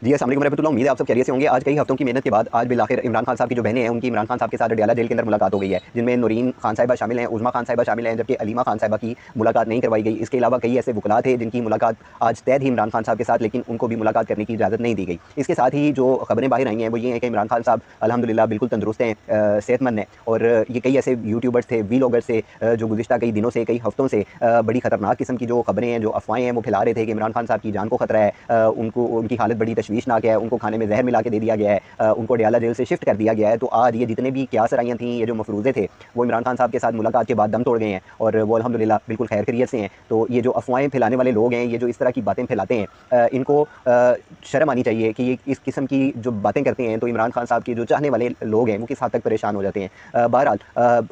जी अस्सलाम वालेकुम रहमतुल्लाह। उम्मीद है आप सब खैरियत से होंगे। आज कई हफ्तों की मेहनत के बाद आज बिलाखिर इमरान खान साहब की जो बहनें हैं उनकी इमरान खान साहब के साथ अडयाला जेल के अंदर मुलाकात हो गई है, जिनमें नूरीन खान साहिबा शामिल हैं, उज़मा खान साहिबा शामिल हैं, जबकि अलीमा खान साहिबा की मुलाकात नहीं करवाई गई। इसके अलावा कई ऐसे वकला थे जिनकी मुलाकात आज तय थी इमरान खान साहब के साथ, लेकिन उनको भी मुलाकात करने की इजाज़त नहीं दी गई। इसके साथ ही जो खबरें बाहर आई हैं वो ये हैं कि इमरान खान साहब अल्हम्दुलिल्लाह बिल्कुल तंदुरुस्त हैं, सेहतमंद हैं। और ये कई ऐसे यूट्यूबर्स थे, वीलॉगर्स थे, जो गुज़िश्ता कई दिनों से, कई हफ्तों से बड़ी ख़तरनाक किस्म की जो खबरें हैं, जो अफवाहें हैं, वो फैला रहे थे कि इमरान खान साहब की जान को खतरा है, उनको उनकी हालत बड़ी तशवीशनाक है, उनको खाने में जहर मिला के दे दिया गया है, उनको अडयाला जेल से शिफ्ट कर दिया गया है। तो आज ये जितने भी क्या सराइयाँ थी, ये जो मफरूज़े थे, वो इमरान खान साहब के साथ मुलाकात के बाद दम तोड़ गए हैं और वो अल्हम्दुलिल्लाह बिल्कुल खैर खैरियत से हैं। तो ये जो अफवाहें फैलाने वाले लोग हैं, ये जो इस तरह की बातें फैलाते हैं, इनको शर्म आनी चाहिए कि ये इस किस्म की जो बातें करते हैं। तो इमरान खान साहब के जो चाहने वाले लोग हैं वो किस हद तक परेशान हो जाते हैं। बहरहाल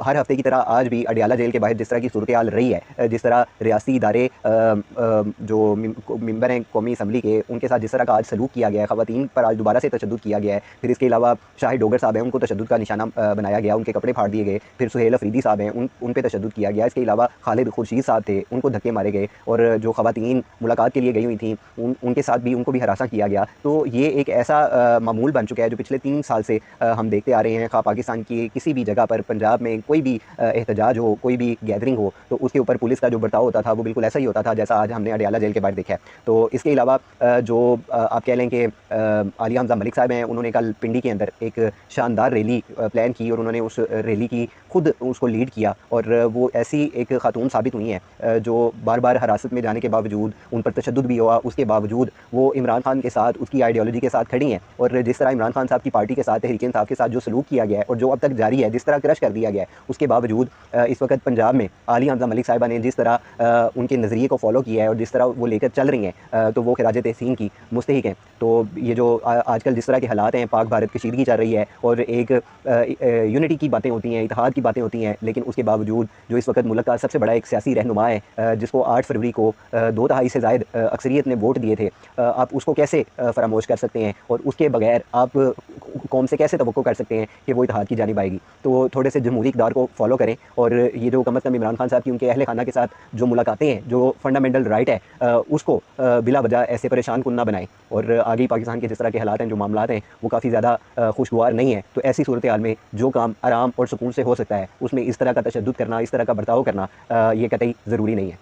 हर हफ्ते की तरह आज भी अडयाला जेल के बाहर जिस तरह की सूरत हाल रही है, जिस तरह रियासती इदारे जो मेंबर हैं कौमी असम्बली के, उनके साथ जिस तरह का आज सलूक किया गया है, ख़वातीन पर आज दोबारा से तशद्दुद किया गया है। फिर इसके अलावा शाहिद डोगर साहब हैं, उनको तशद्दुद का निशाना बनाया गया, उनके कपड़े फाड़ दिए गए। फिर सुहेल अफरीदी साहब हैं, उन पे तशद्दुद किया गया। इसके अलावा खालिद खुर्शीद साहब थे, उनको धक्के मारे गए। और जो ख़वातीन मुलाकात के लिए गई हुई थी उनके साथ भी उनको भी हरासा किया गया। तो ये एक ऐसा मामूल बन चुका है जो पिछले 3 साल से हम देखते आ रहे हैं। खा पाकिस्तान की किसी भी जगह पर, पंजाब में कोई भी एहतजाज हो, कोई भी गैदरिंग हो, तो उसके ऊपर पुलिस का जो बर्ताव होता था वो बिल्कुल ऐसा ही होता था जैसा आज हमने अडयाला जेल के बाहर देखा है। तो इसके अलावा जो आप कह लें कि आलिया हमज़ा मलिक साहब हैं, उन्होंने कल पिंडी के अंदर एक शानदार रैली प्लान की और उन्होंने उस रैली की खुद उसको लीड किया। और वो ऐसी एक खातून साबित हुई हैं जो बार बार हिरासत में जाने के बावजूद, उन पर तशद्दुद भी हुआ, उसके बावजूद वो इमरान खान के साथ, उसकी आइडियोलॉजी के साथ खड़ी हैं। और जिस तरह इमरान खान साहब की पार्टी के साथ, तहरीक इंसाफ के साथ जो सलूक किया गया है और जो अब तक जारी है, जिस तरह क्रश कर दिया गया है, उसके बावजूद इस वक्त पंजाब में आलिया हमज़ा मलिक साहिबा ने जिस तरह उनके नज़रिए को फॉलो किया है और जिस तरह वो लेकर चल रही हैं, तो वो खिराज तहसीन की मुस्तहिक हैं। तो ये जो आजकल जिस तरह के हालात हैं, पाक भारत कशीदगी चल रही है और एक यूनिटी की बातें होती हैं, इत्तेहाद की बातें होती हैं, लेकिन उसके बावजूद जो इस वक्त मुल्क का सबसे बड़ा एक सियासी रहनुमा है, जिसको 8 फरवरी को 2/3 से ज़ायद अक्सरियत ने वोट दिए थे, आप उसको कैसे फरामोश कर सकते हैं और उसके बगैर आप कौम से कैसे तवक्को कर सकते हैं कि वो इत्तेहाद की जानिब आएगी। तो थोड़े से जमहूरी इक़दार को फॉलो करें और ये जो कम अज़ कम इमरान खान साहब की उनके अहले खाना के साथ जो मुलाकातें हैं, जो फंडामेंटल राइट है, उसको बिला वजह ऐसे परेशान कुन ना बनाएं। और आगे पाकिस्तान के जिस तरह के हालात हैं, जो मामलात हैं, वो काफ़ी ज़्यादा खुशगवार नहीं है। तो ऐसी सूरत हाल में जो काम आराम और सुकून से हो सकता है, उसमें इस तरह का तशद्दुद करना, इस तरह का बर्ताव करना ये कतई ज़रूरी नहीं है।